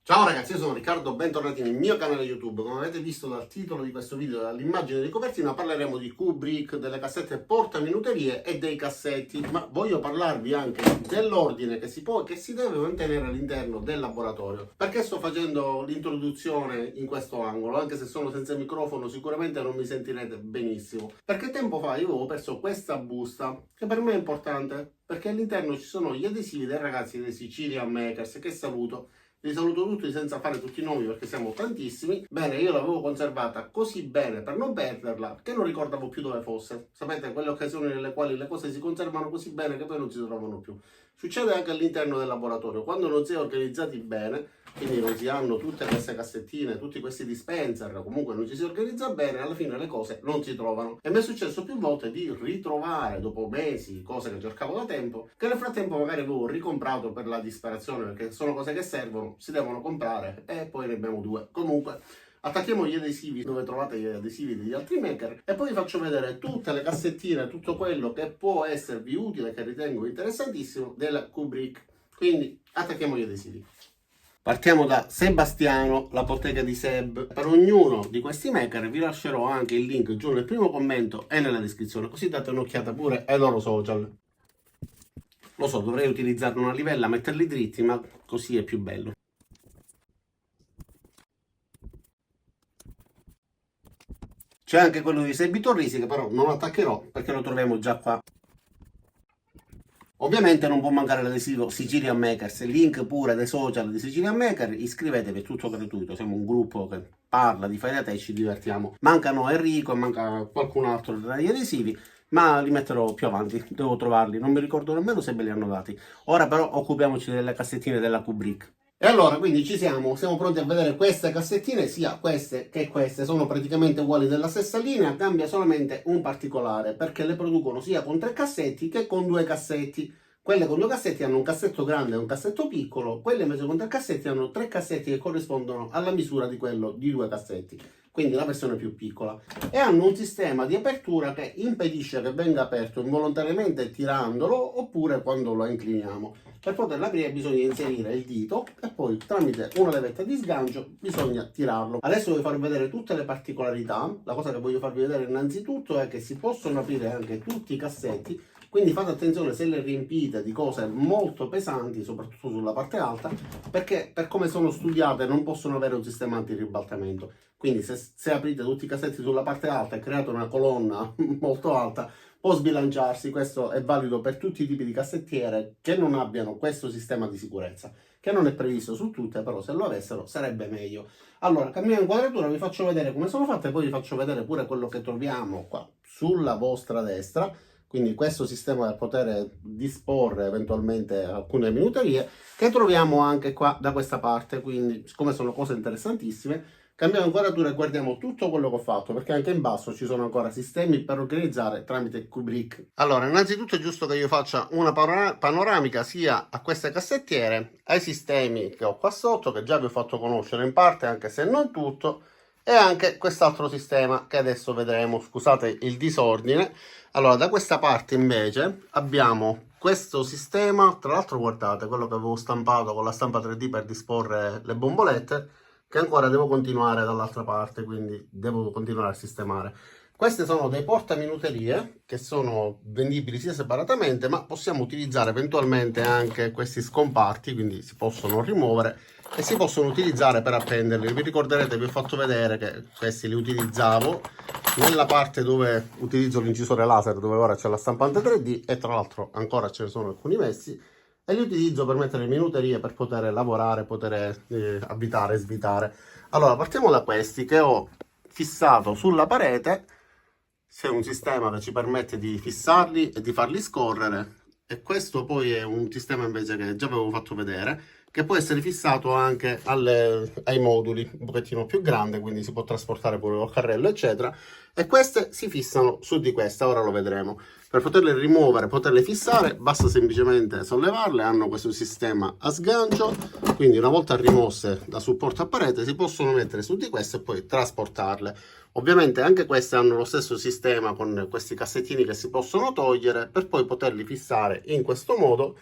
Ciao ragazzi, io sono Riccardo, bentornati nel mio canale YouTube. Come avete visto dal titolo di questo video e dall'immagine di copertina, parleremo di Kubrick, delle cassette portaminuterie e dei cassetti, ma voglio parlarvi anche dell'ordine che si deve mantenere all'interno del laboratorio. Perché sto facendo l'introduzione in questo angolo? Anche se sono senza microfono, sicuramente non mi sentirete benissimo. Perché tempo fa io avevo perso questa busta, che per me è importante, perché all'interno ci sono gli adesivi dei ragazzi dei Sicilian Makers, che saluto. Li saluto tutti senza fare tutti i nomi perché siamo tantissimi. Bene, io l'avevo conservata così bene per non perderla che non ricordavo più dove fosse. Sapete, quelle occasioni nelle quali le cose si conservano così bene che poi non si trovano più. Succede anche all'interno del laboratorio. Quando non si è organizzati bene, quindi non si hanno tutte queste cassettine, tutti questi dispenser, comunque non ci si organizza bene, alla fine le cose non si trovano. E mi è successo più volte di ritrovare dopo mesi cose che cercavo da tempo, che nel frattempo magari avevo ricomprato per la disperazione, perché sono cose che servono, si devono comprare e poi ne abbiamo due. Comunque attacchiamo gli adesivi dove trovate gli adesivi degli altri maker e poi vi faccio vedere tutte le cassettine, tutto quello che può esservi utile, che ritengo interessantissimo della Kubrick. Quindi attacchiamo gli adesivi. Partiamo da Sebastiano, la bottega di Seb. Per ognuno di questi maker vi lascerò anche il link giù nel primo commento e nella descrizione, così date un'occhiata pure ai loro social. Lo so, dovrei utilizzare una livella, metterli dritti, ma così è più bello. C'è anche quello di Sebi Torrisi che però non attaccherò perché lo troviamo già qua. Ovviamente non può mancare l'adesivo Sicilian Makers, link pure dei social di Sicilian Maker, iscrivetevi, è tutto gratuito, siamo un gruppo che parla di fare da te e ci divertiamo. Mancano Enrico e manca qualcun altro tra gli adesivi, ma li metterò più avanti, devo trovarli, non mi ricordo nemmeno se me li hanno dati. Ora però occupiamoci delle cassettine della Kubrick. E allora, quindi ci siamo pronti a vedere queste cassettine, sia queste che queste, sono praticamente uguali della stessa linea, cambia solamente un particolare, perché le producono sia con 3 cassetti che con 2 cassetti. Quelle con 2 cassetti hanno un cassetto grande e un cassetto piccolo, quelle invece con 3 cassetti hanno 3 cassetti che corrispondono alla misura di quello di 2 cassetti, quindi la versione più piccola. E hanno un sistema di apertura che impedisce che venga aperto involontariamente tirandolo oppure quando lo incliniamo. Per poterla aprire bisogna inserire il dito e poi tramite una levetta di sgancio bisogna tirarlo. Adesso voglio farvi vedere tutte le particolarità. La cosa che voglio farvi vedere innanzitutto è che si possono aprire anche tutti i cassetti, quindi fate attenzione se le riempite di cose molto pesanti, soprattutto sulla parte alta, perché per come sono studiate non possono avere un sistema anti-ribaltamento. Quindi se aprite tutti i cassetti sulla parte alta e create una colonna molto alta, può sbilanciarsi. Questo è valido per tutti i tipi di cassettiere che non abbiano questo sistema di sicurezza, che non è previsto su tutte, però se lo avessero sarebbe meglio. Allora, cambiamo inquadratura, vi faccio vedere come sono fatte e poi vi faccio vedere pure quello che troviamo qua sulla vostra destra. Quindi questo sistema per poter disporre eventualmente alcune minuterie che troviamo anche qua da questa parte. Quindi, siccome sono cose interessantissime, cambiamo inquadratura e guardiamo tutto quello che ho fatto, perché anche in basso ci sono ancora sistemi per organizzare tramite Kubrick. Allora, innanzitutto è giusto che io faccia una panoramica sia a queste cassettiere, ai sistemi che ho qua sotto, che già vi ho fatto conoscere in parte, anche se non tutto, e anche quest'altro sistema che adesso vedremo. Scusate il disordine. Allora, da questa parte invece abbiamo questo sistema, tra l'altro guardate, quello che avevo stampato con la stampa 3D per disporre le bombolette, che ancora devo continuare dall'altra parte, quindi devo continuare a sistemare. Queste sono dei portaminuterie che sono vendibili sia separatamente, ma possiamo utilizzare eventualmente anche questi scomparti, quindi si possono rimuovere e si possono utilizzare per appenderli. Vi ricorderete, vi ho fatto vedere che questi li utilizzavo nella parte dove utilizzo l'incisore laser, dove ora c'è la stampante 3D e tra l'altro ancora ce ne sono alcuni messi, e li utilizzo per mettere minuterie per poter lavorare, poter avvitare e svitare. Allora, partiamo da questi che ho fissato sulla parete. C'è un sistema che ci permette di fissarli e di farli scorrere, e questo poi è un sistema invece che già avevo fatto vedere, che può essere fissato anche ai moduli un pochettino più grande, quindi si può trasportare pure col carrello eccetera, e queste si fissano su di questa, ora lo vedremo. Per poterle rimuovere, poterle fissare, basta semplicemente sollevarle, hanno questo sistema a sgancio, quindi una volta rimosse da supporto a parete si possono mettere su di queste e poi trasportarle. Ovviamente anche queste hanno lo stesso sistema con questi cassettini che si possono togliere per poi poterli fissare in questo modo,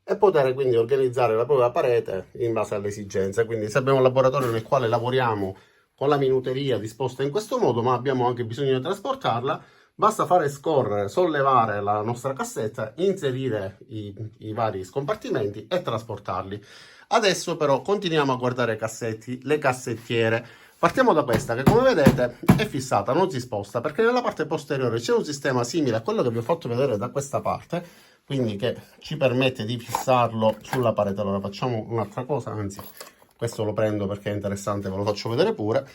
e poter quindi organizzare la propria parete in base alle esigenze. Quindi se abbiamo un laboratorio nel quale lavoriamo con la minuteria disposta in questo modo, ma abbiamo anche bisogno di trasportarla, basta fare scorrere, sollevare la nostra cassetta, inserire i vari scompartimenti e trasportarli. Adesso però continuiamo a guardare i cassetti, le cassettiere. Partiamo da questa che, come vedete, è fissata, non si sposta, perché nella parte posteriore c'è un sistema simile a quello che vi ho fatto vedere da questa parte, quindi che ci permette di fissarlo sulla parete. Allora facciamo un'altra cosa, anzi questo lo prendo perché è interessante, ve lo faccio vedere pure.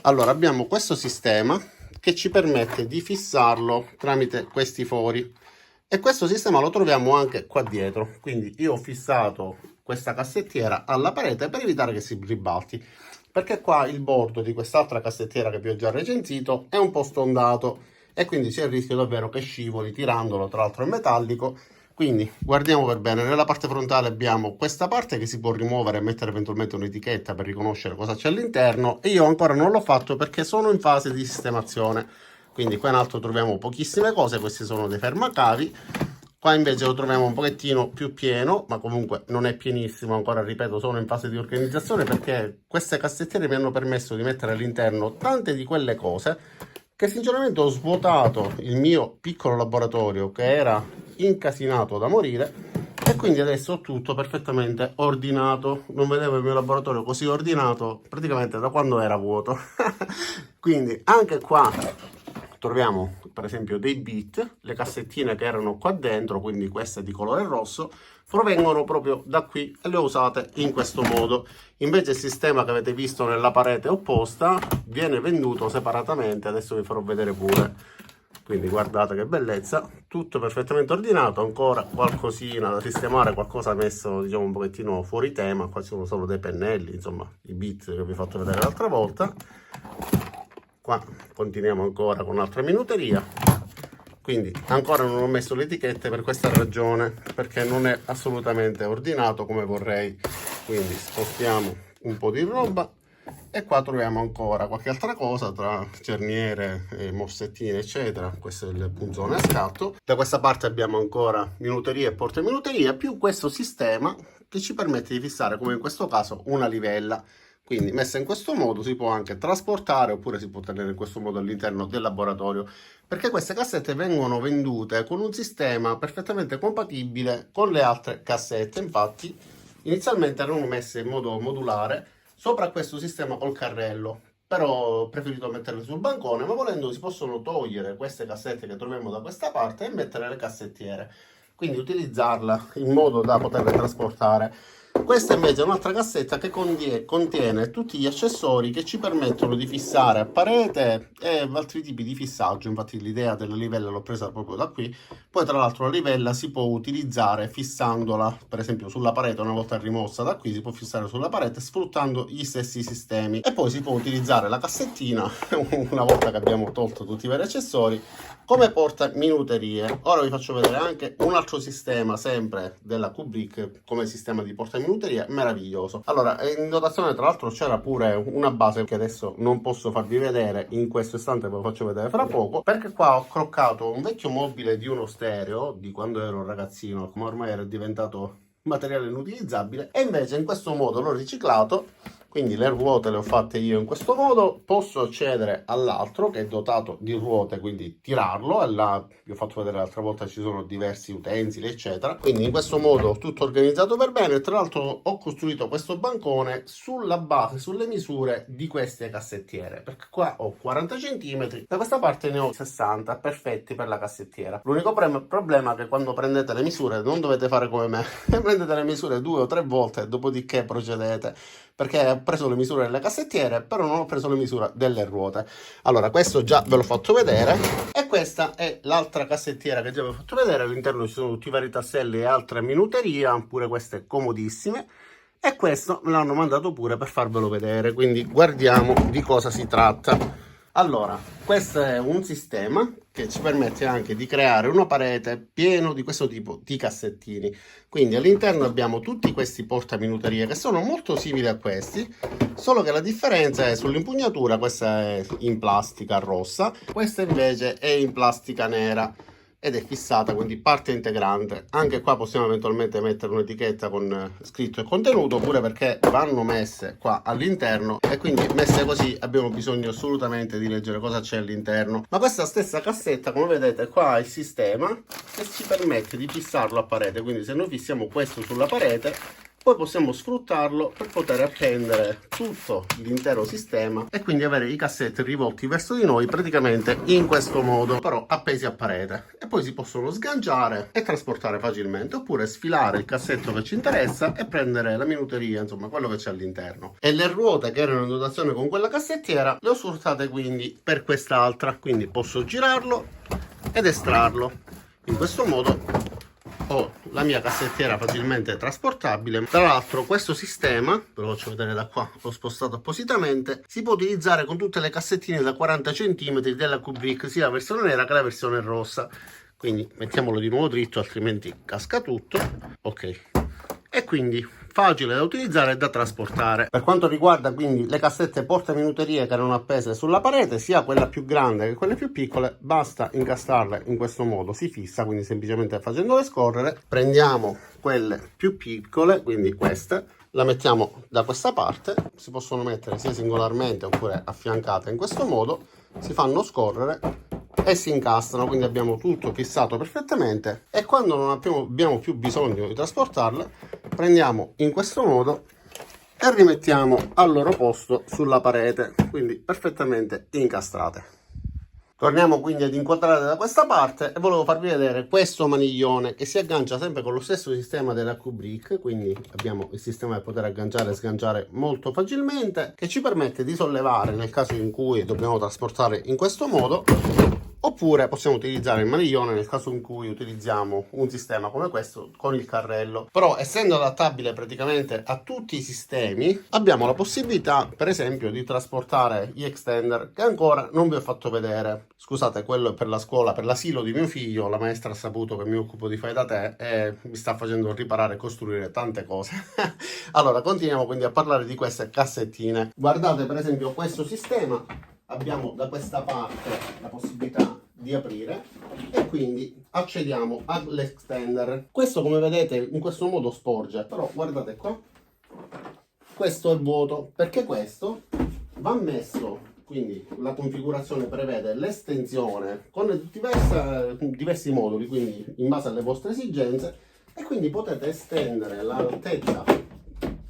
Allora abbiamo questo sistema che ci permette di fissarlo tramite questi fori, e questo sistema lo troviamo anche qua dietro. Quindi io ho fissato questa cassettiera alla parete per evitare che si ribalti, perché qua il bordo di quest'altra cassettiera che vi ho già recensito è un po' stondato e quindi c'è il rischio davvero che scivoli tirandolo, tra l'altro è metallico. Quindi guardiamo per bene, nella parte frontale abbiamo questa parte che si può rimuovere e mettere eventualmente un'etichetta per riconoscere cosa c'è all'interno, e io ancora non l'ho fatto perché sono in fase di sistemazione. Quindi qua in alto troviamo pochissime cose, questi sono dei fermacavi. Qua invece lo troviamo un pochettino più pieno, ma comunque non è pienissimo, ancora ripeto, sono in fase di organizzazione, perché queste cassettiere mi hanno permesso di mettere all'interno tante di quelle cose che sinceramente ho svuotato il mio piccolo laboratorio che era incasinato da morire, e quindi adesso ho tutto perfettamente ordinato. Non vedevo il mio laboratorio così ordinato praticamente da quando era vuoto. Quindi anche qua troviamo per esempio dei bit, le cassettine che erano qua dentro, quindi queste di colore rosso, provengono proprio da qui e le ho usate in questo modo. Invece il sistema che avete visto nella parete opposta viene venduto separatamente, adesso vi farò vedere pure. Quindi guardate che bellezza, tutto perfettamente ordinato, ancora qualcosina da sistemare, qualcosa messo diciamo un pochettino fuori tema, qua ci sono solo dei pennelli, insomma i bit che vi ho fatto vedere l'altra volta. Qua continuiamo ancora con un'altra minuteria, quindi ancora non ho messo le etichette per questa ragione, perché non è assolutamente ordinato come vorrei. Quindi spostiamo un po' di roba e qua troviamo ancora qualche altra cosa tra cerniere e mossettine eccetera. Questo è il punzone a scatto. Da questa parte abbiamo ancora minuteria e portaminuteria, più questo sistema che ci permette di fissare, come in questo caso, una livella. Quindi messa in questo modo si può anche trasportare, oppure si può tenere in questo modo all'interno del laboratorio, perché queste cassette vengono vendute con un sistema perfettamente compatibile con le altre cassette. Infatti inizialmente erano messe in modo modulare sopra questo sistema col carrello, però ho preferito metterle sul bancone, ma volendo si possono togliere queste cassette che troviamo da questa parte e mettere le cassettiere, quindi utilizzarla in modo da poterle trasportare. Questa invece è un'altra cassetta che contiene tutti gli accessori che ci permettono di fissare a parete e altri tipi di fissaggio. Infatti l'idea della livella l'ho presa proprio da qui. Poi tra l'altro la livella si può utilizzare fissandola per esempio sulla parete, una volta rimossa da qui si può fissare sulla parete sfruttando gli stessi sistemi, e poi si può utilizzare la cassettina una volta che abbiamo tolto tutti i vari accessori come porta minuterie. Ora vi faccio vedere anche un altro sistema sempre della Kubrick come sistema di porta minuteria meraviglioso. Allora, in dotazione tra l'altro c'era pure una base che adesso non posso farvi vedere in questo istante, ve lo faccio vedere fra poco, perché qua ho croccato un vecchio mobile di uno stereo di quando ero un ragazzino, come ormai era diventato materiale inutilizzabile, e invece in questo modo l'ho riciclato. Quindi le ruote le ho fatte io in questo modo, posso accedere all'altro che è dotato di ruote, quindi tirarlo, e là vi ho fatto vedere l'altra volta ci sono diversi utensili eccetera. Quindi in questo modo tutto organizzato per bene. Tra l'altro ho costruito questo bancone sulla base, sulle misure di queste cassettiere, perché qua ho 40 cm, da questa parte ne ho 60, perfetti per la cassettiera. L'unico problema è che quando prendete le misure non dovete fare come me, prendete le misure 2 o 3 volte, dopodiché procedete, perché ho preso le misure delle cassettiere però non ho preso le misure delle ruote. Allora questo già ve l'ho fatto vedere, e questa è l'altra cassettiera che già vi ho fatto vedere. All'interno ci sono tutti i vari tasselli e altre minuteria, pure queste comodissime, e questo me l'hanno mandato pure per farvelo vedere, quindi guardiamo di cosa si tratta. Allora, questo è un sistema che ci permette anche di creare una parete pieno di questo tipo di cassettini. Quindi all'interno abbiamo tutti questi portaminuterie che sono molto simili a questi, solo che la differenza è sull'impugnatura. Questa è in plastica rossa, questa invece è in plastica nera, ed è fissata, quindi parte integrante. Anche qua possiamo eventualmente mettere un'etichetta con scritto e contenuto, oppure perché vanno messe qua all'interno e quindi messe così abbiamo bisogno assolutamente di leggere cosa c'è all'interno. Ma questa stessa cassetta, come vedete, qua ha il sistema che ci permette di fissarlo a parete, quindi se noi fissiamo questo sulla parete poi possiamo sfruttarlo per poter appendere tutto l'intero sistema e quindi avere i cassetti rivolti verso di noi praticamente in questo modo, però appesi a parete, e poi si possono sganciare e trasportare facilmente, oppure sfilare il cassetto che ci interessa e prendere la minuteria, insomma quello che c'è all'interno. E le ruote che erano in dotazione con quella cassettiera le ho sfruttate quindi per quest'altra, quindi posso girarlo ed estrarlo. In questo modo ho la mia cassettiera facilmente trasportabile. Tra l'altro questo sistema, ve lo faccio vedere da qua, l'ho spostato appositamente, si può utilizzare con tutte le cassettine da 40 cm della Kubrick, sia la versione nera che la versione rossa. Quindi mettiamolo di nuovo dritto, altrimenti casca tutto. Ok, e quindi facile da utilizzare e da trasportare. Per quanto riguarda quindi le cassette portaminuterie che erano appese sulla parete, sia quella più grande che quelle più piccole, basta incastrarle in questo modo, si fissa, quindi semplicemente facendole scorrere. Prendiamo quelle più piccole, quindi queste, la mettiamo da questa parte, si possono mettere sia singolarmente oppure affiancate in questo modo, si fanno scorrere e si incastrano, quindi abbiamo tutto fissato perfettamente, e quando non abbiamo più bisogno di trasportarle prendiamo in questo modo e rimettiamo al loro posto sulla parete, quindi perfettamente incastrate. Torniamo quindi ad inquadrare da questa parte e volevo farvi vedere questo maniglione che si aggancia sempre con lo stesso sistema della Kubrick, quindi abbiamo il sistema per poter agganciare e sganciare molto facilmente, che ci permette di sollevare nel caso in cui dobbiamo trasportare in questo modo, oppure possiamo utilizzare il maniglione nel caso in cui utilizziamo un sistema come questo con il carrello. Però essendo adattabile praticamente a tutti i sistemi, abbiamo la possibilità per esempio di trasportare gli extender che ancora non vi ho fatto vedere. Scusate, quello è per la scuola, per l'asilo di mio figlio. La maestra ha saputo che mi occupo di fai da te e mi sta facendo riparare e costruire tante cose. Allora continuiamo quindi a parlare di queste cassettine. Guardate per esempio questo sistema. Abbiamo da questa parte la possibilità di aprire e quindi accediamo all'extender. Questo, come vedete, in questo modo sporge, però guardate qua, questo è vuoto perché questo va messo, quindi la configurazione prevede l'estensione con diversi moduli, quindi in base alle vostre esigenze, e quindi potete estendere l'altezza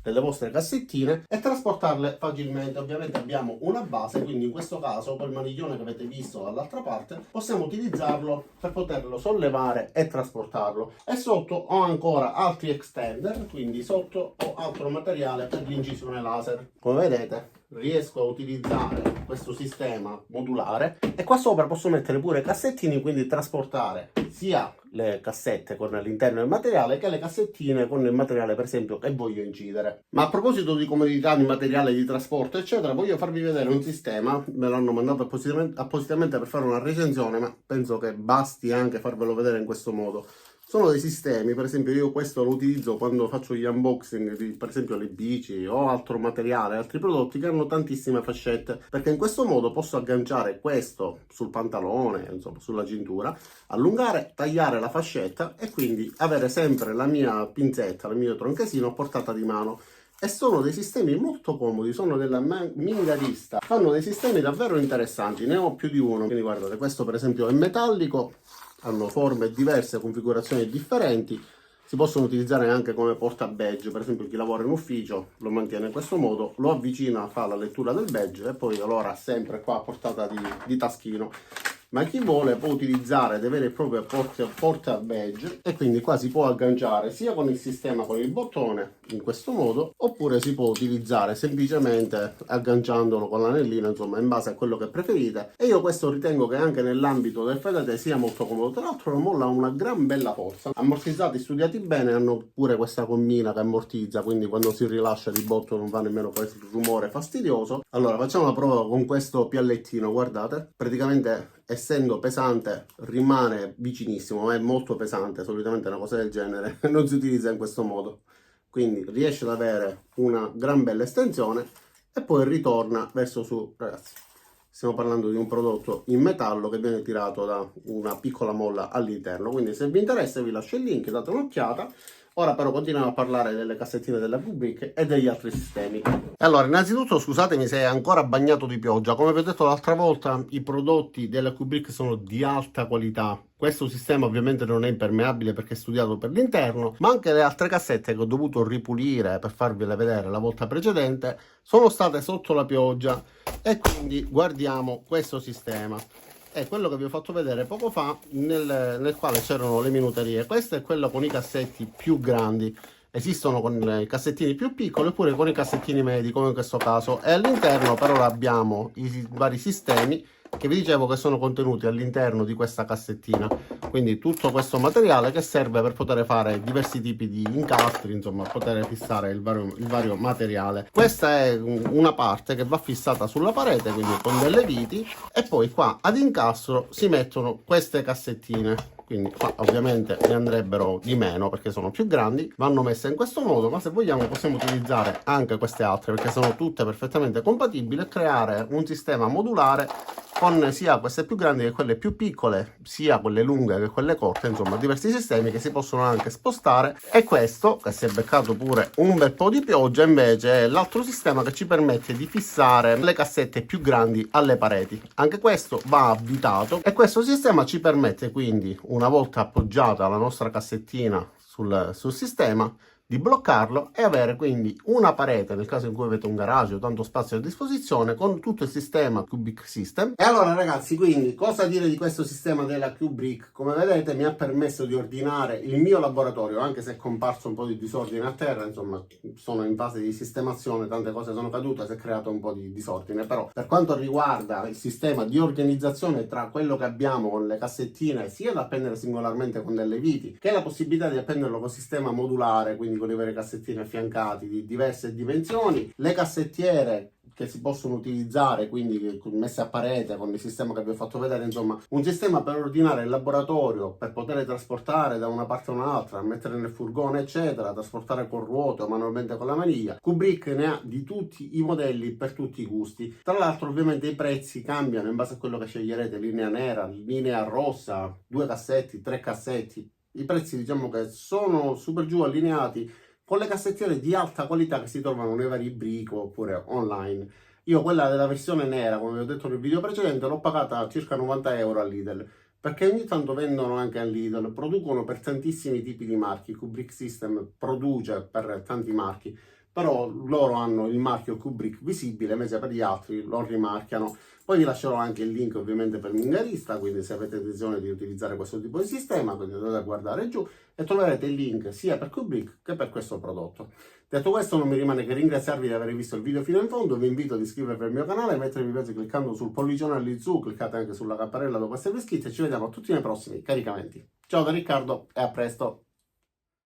delle vostre cassettine e trasportarle facilmente. Ovviamente abbiamo una base, quindi in questo caso quel maniglione che avete visto dall'altra parte possiamo utilizzarlo per poterlo sollevare e trasportarlo. E sotto ho ancora altri extender, quindi sotto ho altro materiale per l'incisione laser. Come vedete riesco a utilizzare questo sistema modulare e qua sopra posso mettere pure cassettini, quindi trasportare sia le cassette con all'interno il materiale che le cassettine con il materiale per esempio che voglio incidere. Ma a proposito di comodità di materiale di trasporto eccetera, voglio farvi vedere un sistema, me l'hanno mandato appositamente per fare una recensione, ma penso che basti anche farvelo vedere in questo modo. Sono dei sistemi, per esempio io questo lo utilizzo quando faccio gli unboxing di per esempio le bici o altro materiale, altri prodotti che hanno tantissime fascette, perché in questo modo posso agganciare questo sul pantalone, insomma sulla cintura, allungare, tagliare la fascetta e quindi avere sempre la mia pinzetta, il mio tronchesino a portata di mano. E sono dei sistemi molto comodi, sono della Mingarista, fanno dei sistemi davvero interessanti, ne ho più di uno. Quindi guardate, questo per esempio è metallico, hanno forme diverse, configurazioni differenti, si possono utilizzare anche come porta badge, per esempio chi lavora in ufficio lo mantiene in questo modo, lo avvicina, fa la lettura del badge e poi allora sempre qua a portata di taschino. Ma chi vuole può utilizzare dei veri e propri porta badge e quindi qua si può agganciare sia con il sistema con il bottone in questo modo, oppure si può utilizzare semplicemente agganciandolo con l'anellino, insomma in base a quello che preferite. E io questo ritengo che anche nell'ambito del fai da te sia molto comodo. Tra l'altro lo molla una gran bella forza, ammortizzati studiati bene, hanno pure questa gommina che ammortizza, quindi quando si rilascia di botto non fa nemmeno questo rumore fastidioso. Allora facciamo la prova con questo piallettino, guardate, praticamente essendo pesante rimane vicinissimo, ma è molto pesante, solitamente una cosa del genere non si utilizza in questo modo, quindi riesce ad avere una gran bella estensione e poi ritorna verso su, ragazzi, stiamo parlando di un prodotto in metallo che viene tirato da una piccola molla all'interno. Quindi se vi interessa vi lascio il link, date un'occhiata. Ora però continuiamo a parlare delle cassettine della Kubrick e degli altri sistemi. Allora, innanzitutto scusatemi se è ancora bagnato di pioggia. Come vi ho detto l'altra volta, i prodotti della Kubrick sono di alta qualità. Questo sistema ovviamente non è impermeabile perché è studiato per l'interno, ma anche le altre cassette che ho dovuto ripulire per farvele vedere la volta precedente sono state sotto la pioggia, e quindi guardiamo questo sistema. È quello che vi ho fatto vedere poco fa, nel quale c'erano le minuterie. Questo è quello con i cassetti più grandi. Esistono con i cassettini più piccoli oppure con i cassettini medi, come in questo caso, e all'interno per ora abbiamo i vari sistemi che vi dicevo che sono contenuti all'interno di questa cassettina. Quindi tutto questo materiale che serve per poter fare diversi tipi di incastri, insomma poter fissare il vario materiale. Questa è una parte che va fissata sulla parete, quindi con delle viti, e poi qua ad incastro si mettono queste cassettine. Quindi qua ovviamente ne andrebbero di meno perché sono più grandi, vanno messe in questo modo, ma se vogliamo possiamo utilizzare anche queste altre perché sono tutte perfettamente compatibili, e creare un sistema modulare con sia queste più grandi che quelle più piccole, sia quelle lunghe che quelle corte, insomma diversi sistemi che si possono anche spostare. E questo, che si è beccato pure un bel po' di pioggia, invece è l'altro sistema che ci permette di fissare le cassette più grandi alle pareti. Anche questo va avvitato, e questo sistema ci permette quindi, una volta appoggiata la nostra cassettina sul sistema, di bloccarlo e avere quindi una parete, nel caso in cui avete un garage o tanto spazio a disposizione, con tutto il sistema Kubrick System. E allora ragazzi, quindi cosa dire di questo sistema della Kubrick? Come vedete mi ha permesso di ordinare il mio laboratorio, anche se è comparso un po' di disordine a terra, insomma sono in fase di sistemazione, tante cose sono cadute, si è creato un po' di disordine, però per quanto riguarda il sistema di organizzazione tra quello che abbiamo con le cassettine, sia da appendere singolarmente con delle viti, che la possibilità di appenderlo con sistema modulare, quindi con i vari cassettini affiancati di diverse dimensioni, le cassettiere che si possono utilizzare quindi messe a parete con il sistema che vi ho fatto vedere, insomma un sistema per ordinare il laboratorio, per poter trasportare da una parte a un'altra, mettere nel furgone eccetera, trasportare con ruote o manualmente con la maniglia. Kubrick ne ha di tutti i modelli per tutti i gusti. Tra l'altro ovviamente i prezzi cambiano in base a quello che sceglierete, linea nera, linea rossa, 2 cassetti, 3 cassetti. I prezzi diciamo che sono super giù allineati con le cassettiere di alta qualità che si trovano nei vari brico oppure online. Io quella della versione nera, come vi ho detto nel video precedente, l'ho pagata circa 90 euro all'Idel, perché ogni tanto vendono anche all'Idel, producono per tantissimi tipi di marchi. Kubrick System produce per tanti marchi, però loro hanno il marchio Kubrick visibile, invece per gli altri lo rimarchiano. Poi vi lascerò anche il link ovviamente per l'ingarista, quindi se avete intenzione di utilizzare questo tipo di sistema, quindi andate a guardare giù e troverete il link sia per Kubrick che per questo prodotto. Detto questo, non mi rimane che ringraziarvi di aver visto il video fino in fondo. Vi invito ad iscrivervi al mio canale, mettere mi piace cliccando sul pollicione all'insù, cliccate anche sulla campanella dopo esservi iscritti e ci vediamo a tutti nei prossimi caricamenti. Ciao da Riccardo e a presto!